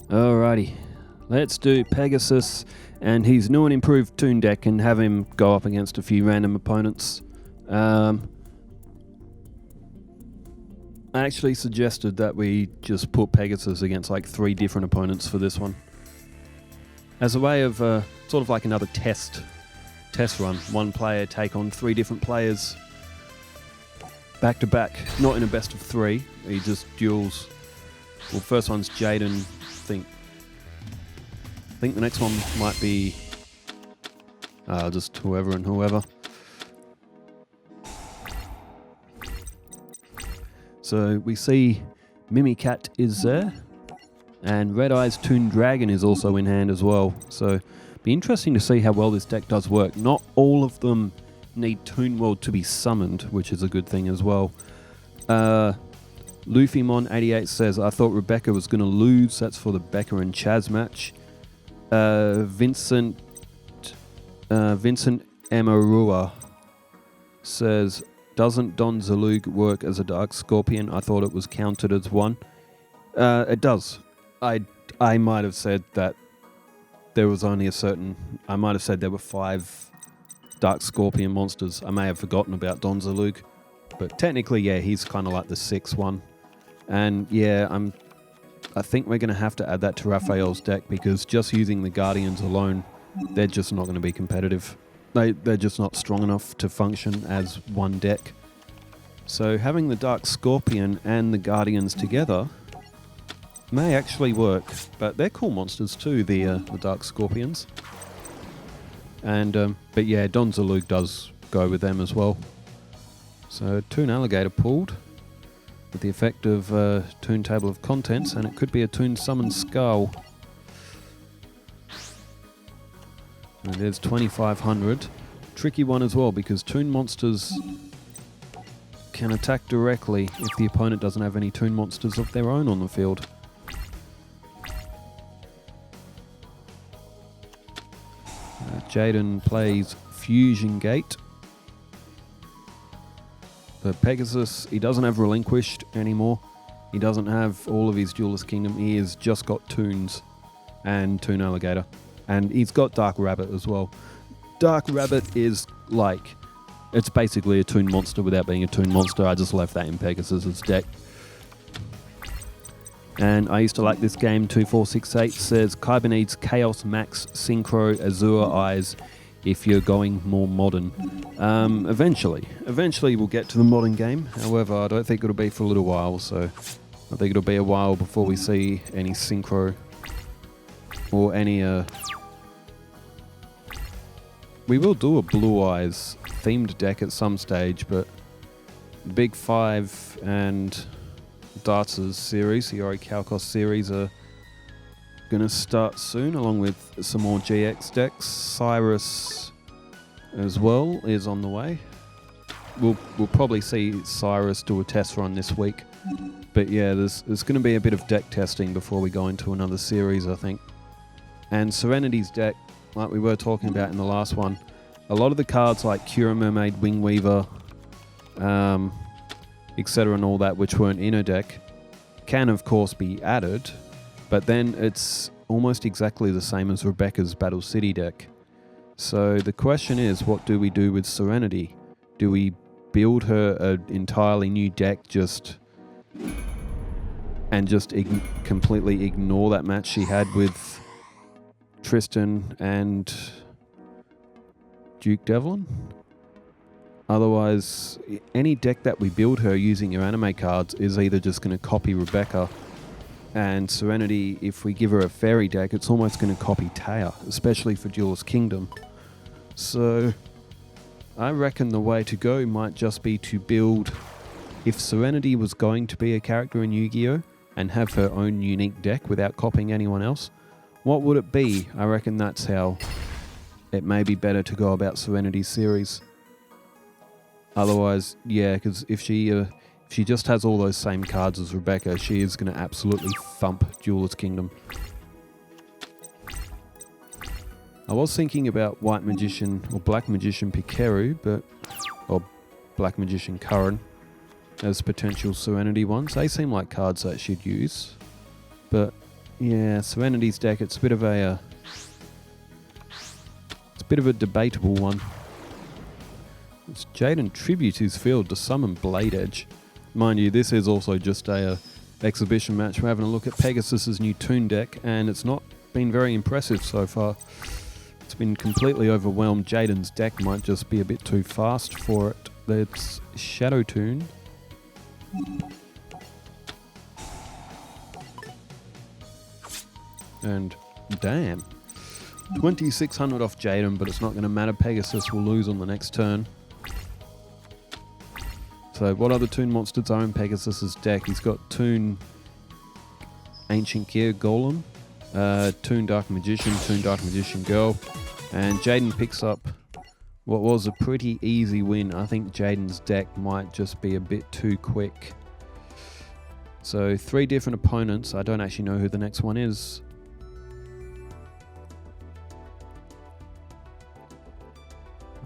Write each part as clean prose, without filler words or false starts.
Alrighty, let's do Pegasus and his new and improved Toon deck and have him go up against a few random opponents. I actually suggested that we just put Pegasus against like 3 different opponents for this one. As a way of sort of like another test run. One player take on 3 different players back to back, not in a best of 3. He just duels. Well, first one's Jayden. I think the next one might be just whoever and whoever. So we see Mimicat is there, and Red Eye's Toon Dragon is also in hand as well. So be interesting to see how well this deck does work. Not all of them need Toon World to be summoned, which is a good thing as well. Luffymon88 says, I thought Rebecca was going to lose. That's for the Becca and Chaz match. Vincent Amarua says, doesn't Don Zalug work as a Dark Scorpion? I thought it was counted as one. It does. I might have said that there was only I might have said there were 5 Dark Scorpion monsters. I may have forgotten about Don Zalug. But technically, yeah, he's kind of like the 6th one. And yeah, I think we're going to have to add that to Raphael's deck because just using the Guardians alone, they're just not going to be competitive. They're just not strong enough to function as one deck. So having the Dark Scorpion and the Guardians together may actually work, but they're cool monsters too, the Dark Scorpions. And but yeah, Don Zalug does go with them as well. So Toon Alligator pulled with the effect of Toon Table of Contents, and it could be a Toon Summon Skull. And there's 2,500. Tricky one as well, because Toon monsters can attack directly if the opponent doesn't have any Toon monsters of their own on the field. Jaden plays Fusion Gate. But Pegasus, he doesn't have Relinquished anymore. He doesn't have all of his Duelist Kingdom. He has just got Toons and Toon Alligator. And he's got Dark Rabbit as well. Dark Rabbit is like, it's basically a Toon monster without being a Toon monster. I just left that in Pegasus's deck. And I used to like this game. 2468 says, Kyber needs Chaos Max Synchro Azure Eyes if you're going more modern. Eventually we'll get to the modern game. However, I don't think it'll be for a little while, so I think it'll be a while before we see any synchro or any we will do a Blue Eyes themed deck at some stage, but the Big 5 and Darts' series, the Ori Kalkos series, are going to start soon, along with some more GX decks. Cyrus as well is on the way. We'll probably see Cyrus do a test run this week. But yeah, there's going to be a bit of deck testing before we go into another series, I think. And Serenity's deck, like we were talking about in the last one, a lot of the cards like Cura Mermaid, Wingweaver, etc. and all that, which weren't in a deck, can of course be added, but then it's almost exactly the same as Rebecca's Battle City deck. So the question is, what do we do with Serenity? Do we build her an entirely new deck completely ignore that match she had with Tristan and Duke Devlin? Otherwise, any deck that we build her using your anime cards is either just going to copy Rebecca, and Serenity, if we give her a fairy deck, it's almost going to copy Taya, especially for Duelist Kingdom. So I reckon the way to go might just be to build, if Serenity was going to be a character in Yu-Gi-Oh! And have her own unique deck without copying anyone else, what would it be? I reckon that's how it may be better to go about Serenity's series. Otherwise, yeah, because if she just has all those same cards as Rebecca, she is going to absolutely thump Duelist Kingdom. I was thinking about White Magician or Black Magician Pikeru, or Black Magician Curran as potential Serenity ones. They seem like cards that she'd use, but Yeah, Serenity's deck. It's a bit of a debatable one. It's Jayden tributes his field to summon Blade Edge. Mind you, this is also just a exhibition match. We're having a look at Pegasus's new Toon deck, and it's not been very impressive so far. It's been completely overwhelmed. Jayden's deck might just be a bit too fast for it. It's Shadow Toon. And damn. 2600 off Jayden, but it's not going to matter. Pegasus will lose on the next turn. So what other Toon monsters are in Pegasus's deck? He's got Toon Ancient Gear Golem, Toon Dark Magician, Toon Dark Magician Girl, and Jayden picks up what was a pretty easy win. I think Jayden's deck might just be a bit too quick. So 3 different opponents. I don't actually know who the next one is.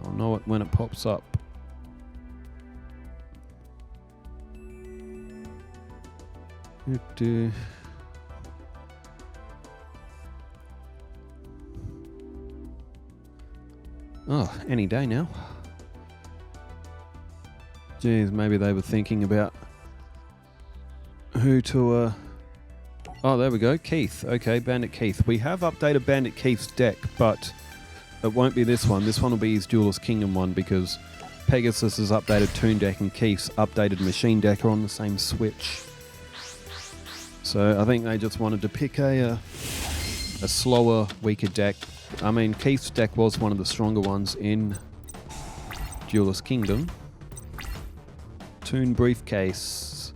I'll know it when it pops up. Oh, any day now. Jeez, maybe they were thinking about who to... Oh, there we go. Keith. Okay, Bandit Keith. We have updated Bandit Keith's deck, but it won't be this one. This one will be his Duelist Kingdom one, because Pegasus's updated Toon deck and Keith's updated Machine deck are on the same Switch. So I think they just wanted to pick a slower, weaker deck. I mean, Keith's deck was one of the stronger ones in Duelist Kingdom. Toon Briefcase.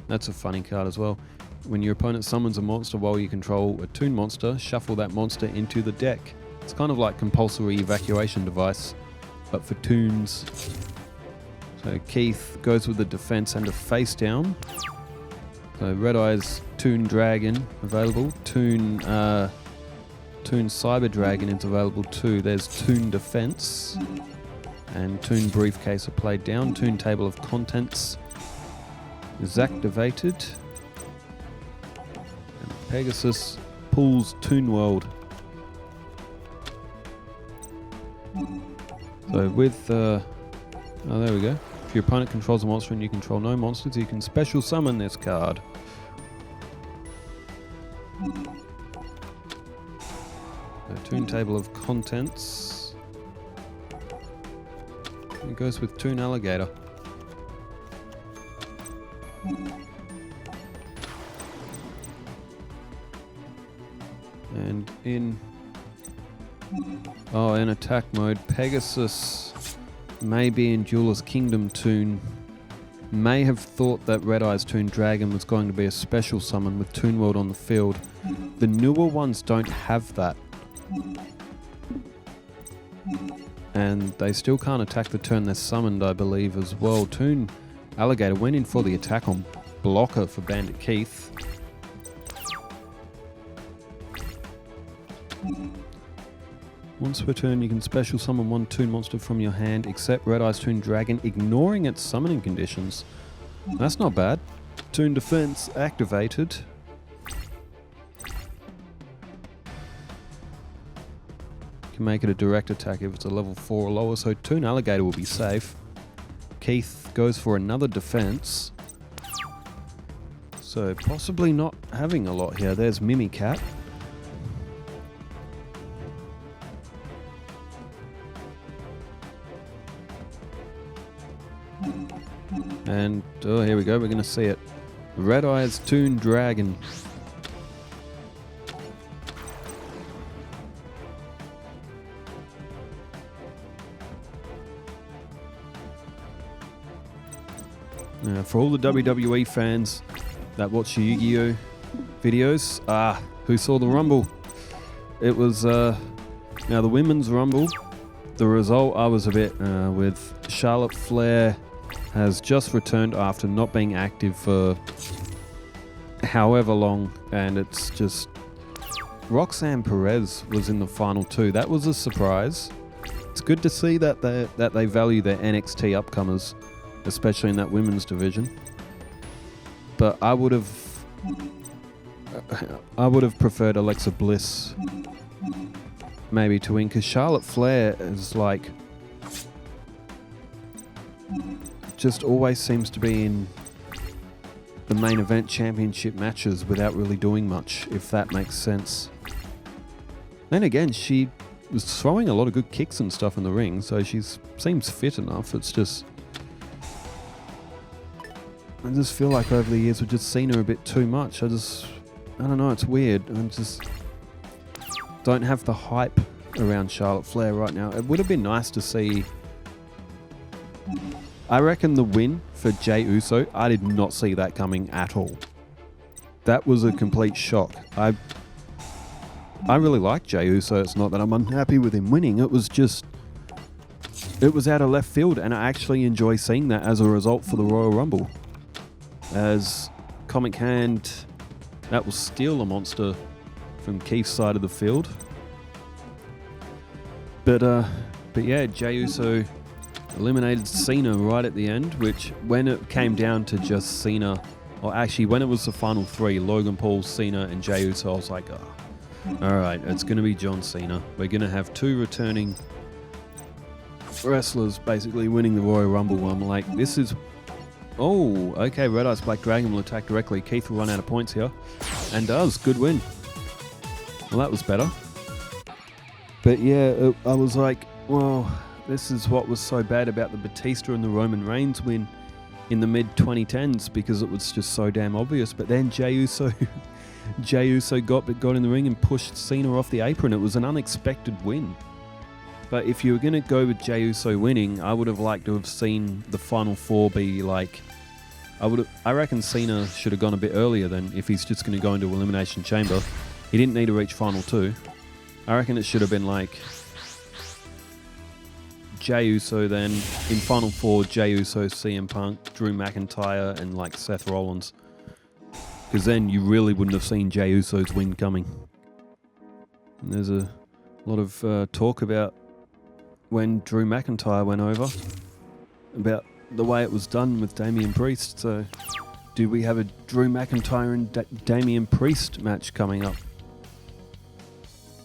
That's a funny card as well. When your opponent summons a monster while you control a Toon monster, shuffle that monster into the deck. It's kind of like compulsory evacuation device, but for Toons. So Keith goes with a defense and a face down. So Red Eye's Toon Dragon available. Toon Cyber Dragon is available too. There's Toon Defense and Toon Briefcase are played down. Toon Table of Contents is activated. And Pegasus pulls Toon World. So with oh, there we go. If your opponent controls a monster and you control no monsters, you can special summon this card. Toon Table of Contents. It goes with Toon Alligator. And in attack mode, Pegasus may be in Duelist Kingdom Toon. May have thought that Red Eye's Toon Dragon was going to be a special summon with Toon World on the field. The newer ones don't have that. And they still can't attack the turn they're summoned, I believe, as well. Toon Alligator went in for the attack on blocker for Bandit Keith. Once per turn, you can special summon one Toon monster from your hand, except Red Eye's Toon Dragon, ignoring its summoning conditions. That's not bad. Toon Defense activated. Can make it a direct attack if it's a level 4 or lower, so Toon Alligator will be safe. Keith goes for another defense. So possibly not having a lot here. There's Mimicat. And, oh, here we go, we're going to see it. Red Eye's Toon Dragon. For all the WWE fans that watch the Yu-Gi-Oh videos, who saw the Rumble? It was, now the Women's Rumble, the result I was a bit with Charlotte Flair has just returned after not being active for however long, and it's just Roxanne Perez was in the final 2. That was a surprise. It's good to see that they value their NXT upcomers, especially in that women's division. But I would have I would have preferred Alexa Bliss maybe to win, because Charlotte Flair is like just always seems to be in the main event championship matches without really doing much, if that makes sense. Then again, she was throwing a lot of good kicks and stuff in the ring, so she seems fit enough. It's just, I just feel like over the years we've just seen her a bit too much. I don't know, it's weird. I just don't have the hype around Charlotte Flair right now. It would have been nice to see, I reckon, the win for Jey Uso. I did not see that coming at all. That was a complete shock. I really like Jey Uso. It's not that I'm unhappy with him winning. It was out of left field, and I actually enjoy seeing that as a result for the Royal Rumble. As Comic Hand, that was still a monster from Keith's side of the field. But yeah, Jey Uso eliminated Cena right at the end, which when it came down to just Cena, or actually when it was the final three, Logan Paul, Cena, and Jey Uso, I was like, oh, alright, it's going to be John Cena. We're going to have two returning wrestlers basically winning the Royal Rumble. I'm like, this is... Oh, okay, Red Ice Black Dragon will attack directly. Keith will run out of points here. And does. Good win. Well, that was better. But yeah, I was like, well, this is what was so bad about the Batista and the Roman Reigns win in the mid-2010s, because it was just so damn obvious. But then Jey Uso got in the ring and pushed Cena off the apron. It was an unexpected win. But if you were going to go with Jey Uso winning, I would have liked to have seen the Final Four be like... I reckon Cena should have gone a bit earlier than, if he's just going to go into Elimination Chamber. He didn't need to reach Final Two. I reckon it should have been like Jey Uso, then in Final Four, Jey Uso, CM Punk, Drew McIntyre, and like Seth Rollins. Because then you really wouldn't have seen Jey Uso's win coming. And there's a lot of talk about when Drew McIntyre went over, about the way it was done with Damian Priest. So, do we have a Drew McIntyre and Damian Priest match coming up?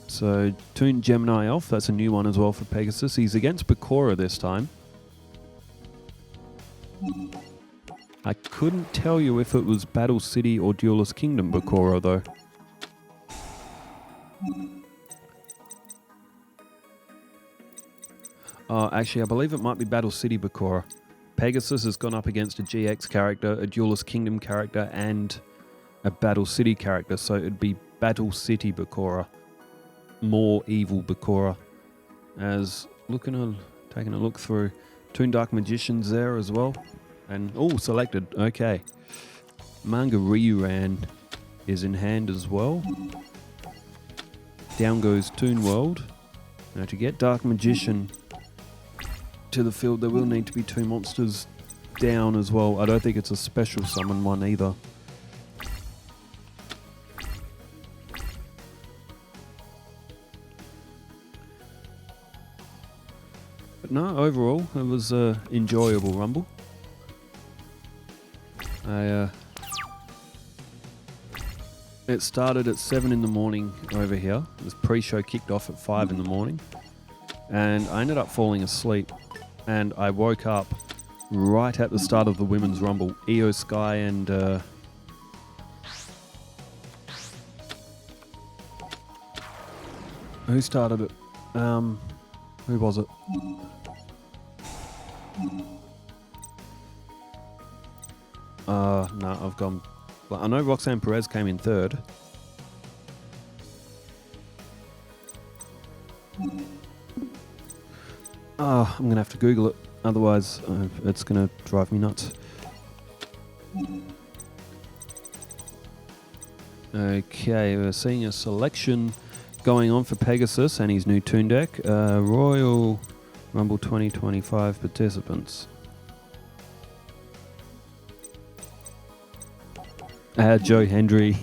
So, Toon Gemini Elf, that's a new one as well for Pegasus. He's against Bakura this time. I couldn't tell you if it was Battle City or Duelist Kingdom Bakura though. Actually, I believe it might be Battle City Bakura. Pegasus has gone up against a GX character, a Duelist Kingdom character, and a Battle City character. So it'd be Battle City Bakura. More evil Bakura. As taking a look through, Toon Dark Magician's there as well. And, selected. Okay. Manga Ryuran is in hand as well. Down goes Toon World. Now to get Dark Magician to the field, there will need to be two monsters down as well. I don't think it's a special summon one either. But no, overall, it was an enjoyable Rumble. It started at 7 in the morning over here. The pre-show kicked off at 5 in the morning. And I ended up falling asleep. And I woke up right at the start of the Women's Rumble. Io Sky and... who started it? Who was it? No, I've gone... I know Roxanne Perez came in third. I'm going to have to Google it. Otherwise, it's going to drive me nuts. Okay, we're seeing a selection going on for Pegasus and his new Toon deck. Royal Rumble 2025 participants. Joe Hendry.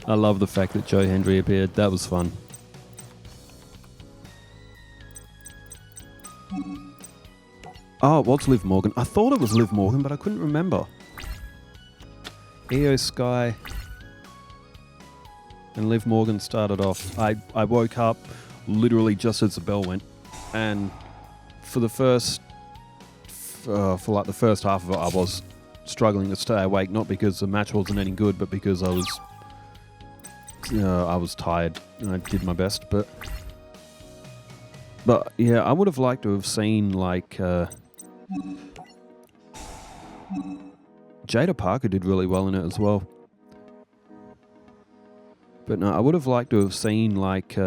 I love the fact that Joe Hendry appeared. That was fun. Oh, it was Liv Morgan. I thought it was Liv Morgan, but I couldn't remember. Io Sky And Liv Morgan started off. I woke up literally just as the bell went. And for the first like the first half of it, I was struggling to stay awake, not because the match wasn't any good, but because I was tired and I did my best. But yeah, I would have liked to have seen like Jada Parker did really well in it as well. But no, I would have liked to have seen like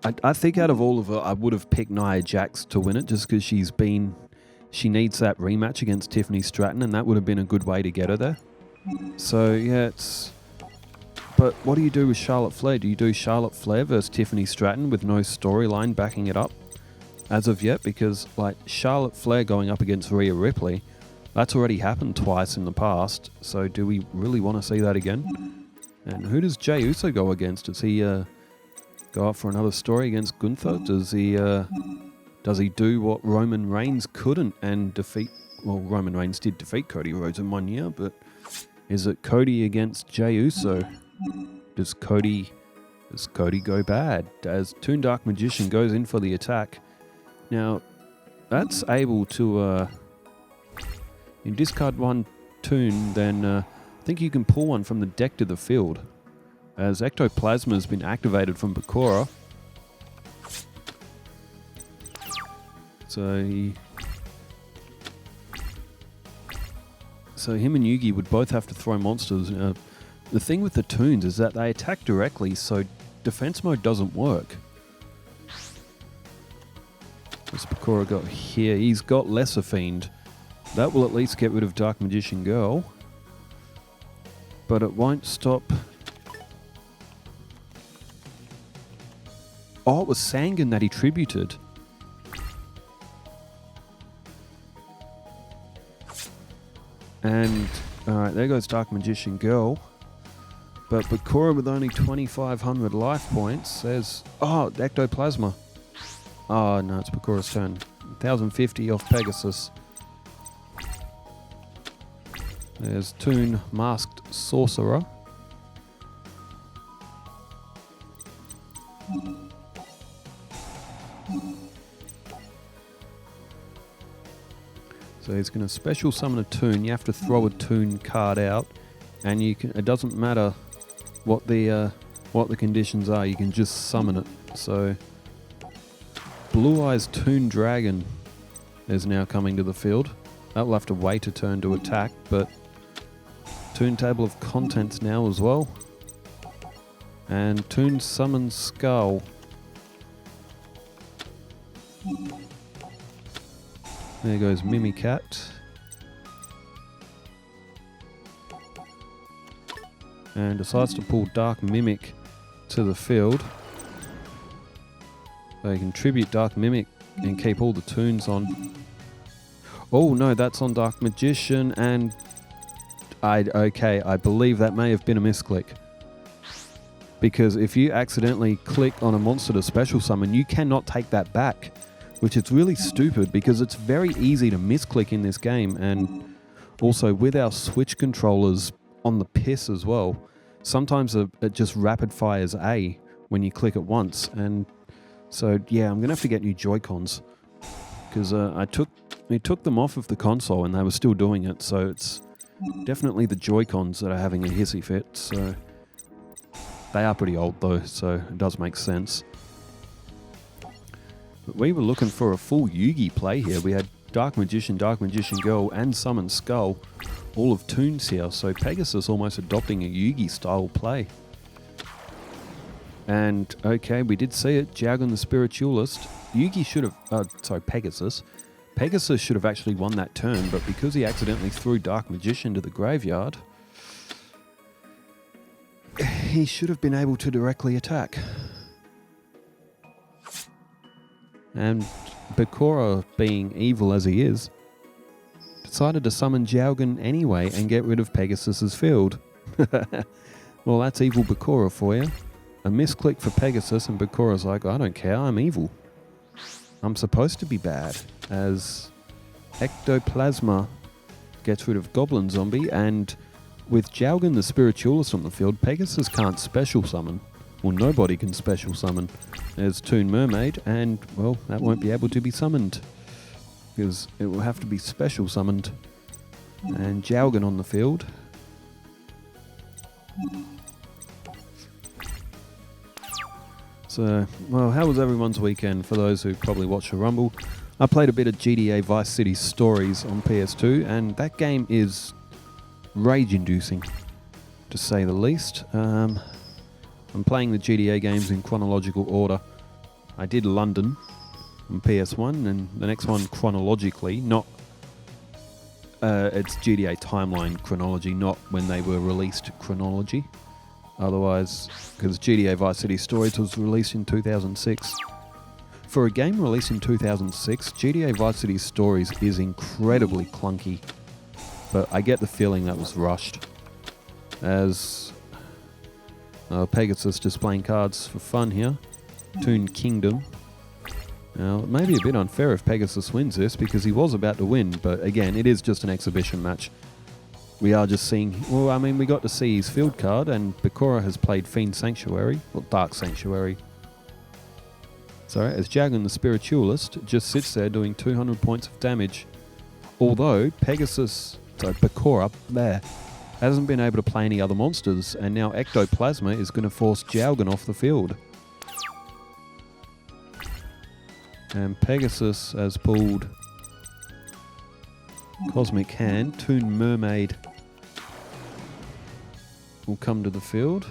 I think out of all of it, I would have picked Nia Jax to win it just because she needs that rematch against Tiffany Stratton, and that would have been a good way to get her there. So yeah, but what do you do with Charlotte Flair? Do you do Charlotte Flair versus Tiffany Stratton with no storyline backing it up as of yet? Because like Charlotte Flair going up against Rhea Ripley, that's already happened twice in the past. So do we really want to see that again? And who does Jey Uso go against? Does he go up for another story against Gunther? Does he do what Roman Reigns couldn't and defeat? Well, Roman Reigns did defeat Cody Rhodes in 1 year, but is it Cody against Jey Uso? Does Cody go bad? As Toon Dark Magician goes in for the attack. Now, that's able to you discard one Toon, then I think you can pull one from the deck to the field. As Ectoplasma has been activated from Bakura. So him and Yugi would both have to throw monsters. The thing with the Toons is that they attack directly, so defense mode doesn't work. What's Bakura got here? He's got Lesser Fiend. That will at least get rid of Dark Magician Girl. But it won't stop. Oh, it was Sangan that he tributed. And, alright, there goes Dark Magician Girl. But Bakura with only 2,500 life points says, oh, Ectoplasma. Oh, no, it's Bakura's turn. 1,050 off Pegasus. There's Toon, Masked Sorcerer. So he's going to special summon a Toon. You have to throw a Toon card out, and you can. It doesn't matter what the conditions are. You can just summon it. So Blue Eyes Toon Dragon is now coming to the field. That will have to wait a turn to attack, but Toon Table of Contents now as well. And Toon Summon Skull. There goes Mimicat. And decides to pull Dark Mimic to the field. So you can tribute Dark Mimic and keep all the Toons on. Oh no, that's on Dark Magician, and I believe that may have been a misclick. Because if you accidentally click on a monster to special summon, you cannot take that back. Which is really stupid because it's very easy to misclick in this game, and also with our Switch controllers on the piss as well, sometimes it just rapid fires A when you click it once, and so yeah, I'm gonna have to get new Joy-Cons because I took them off of the console and they were still doing it, so it's definitely the Joy-Cons that are having a hissy fit. So they are pretty old though, so it does make sense. But we were looking for a full Yugi play here. We had Dark Magician Girl, and Summon Skull, all of Toons here. So Pegasus almost adopting a Yugi style play. And okay, we did see it. Jayden the Spiritualist. Yugi should have, Pegasus. Pegasus should have actually won that turn, but because he accidentally threw Dark Magician to the graveyard, he should have been able to directly attack. And Bakura, being evil as he is, decided to summon Jayden anyway and get rid of Pegasus's field. Well, that's evil Bakura for you. A misclick for Pegasus, and Bakura's like, I don't care, I'm evil. I'm supposed to be bad. As Ectoplasma gets rid of Goblin Zombie, and with Jayden the Spiritualist on the field, Pegasus can't special summon. Well, nobody can special summon. There's Toon Mermaid, and, well, that won't be able to be summoned. Because it will have to be special summoned. And Jayden on the field. So, well, how was everyone's weekend? For those who probably watched the Rumble, I played a bit of GTA Vice City Stories on PS2, and that game is rage-inducing, to say the least. I'm playing the GTA games in chronological order. I did London on PS1, and the next one chronologically, not... it's GTA Timeline chronology, not when they were released chronology. Otherwise, because GTA Vice City Stories was released in 2006. For a game released in 2006, GTA Vice City Stories is incredibly clunky. But I get the feeling that was rushed. As Pegasus displaying cards for fun here. Toon Kingdom. Now, it may be a bit unfair if Pegasus wins this, because he was about to win, but again, it is just an exhibition match. We are just seeing... Well, I mean, we got to see his field card, and Bakura has played Fiend Sanctuary, or Dark Sanctuary. Sorry, as Jayden the Spiritualist just sits there doing 200 points of damage. Although, Bakura, there, hasn't been able to play any other monsters, and now Ectoplasma is going to force Jayden off the field. And Pegasus has pulled Cosmic Hand. Toon Mermaid will come to the field.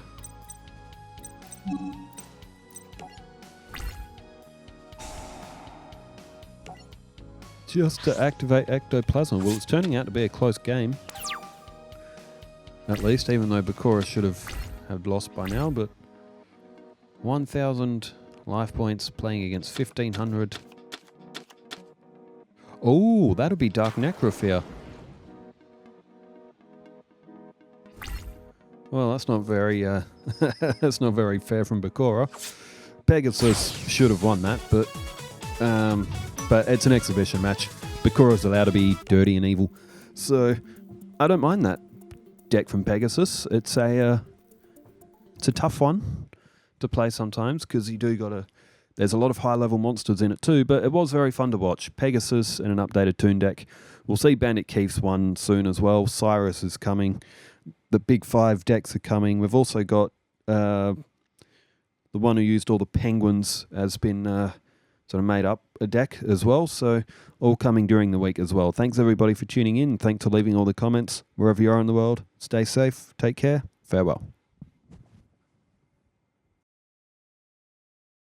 Just to activate Ectoplasma. Well, it's turning out to be a close game. At least, even though Bakura should have lost by now, but 1,000 life points playing against 1,500. Oh, that'll be Dark Necrofear. Well, that's not very that's not very fair from Bakura. Pegasus should have won that, but it's an exhibition match. Bakura's allowed to be dirty and evil, so I don't mind that deck from Pegasus. It's a tough one to play sometimes, because you do gotta... There's a lot of high-level monsters in it too, but it was very fun to watch. Pegasus in an updated Toon deck. We'll see Bandit Keith's one soon as well. Cyrus is coming. The big 5 decks are coming. We've also got the one who used all the penguins has been sort of made up a deck as well, so all coming during the week as well. Thanks everybody for tuning in. Thanks for leaving all the comments wherever you are in the world. Stay safe. Take care. Farewell.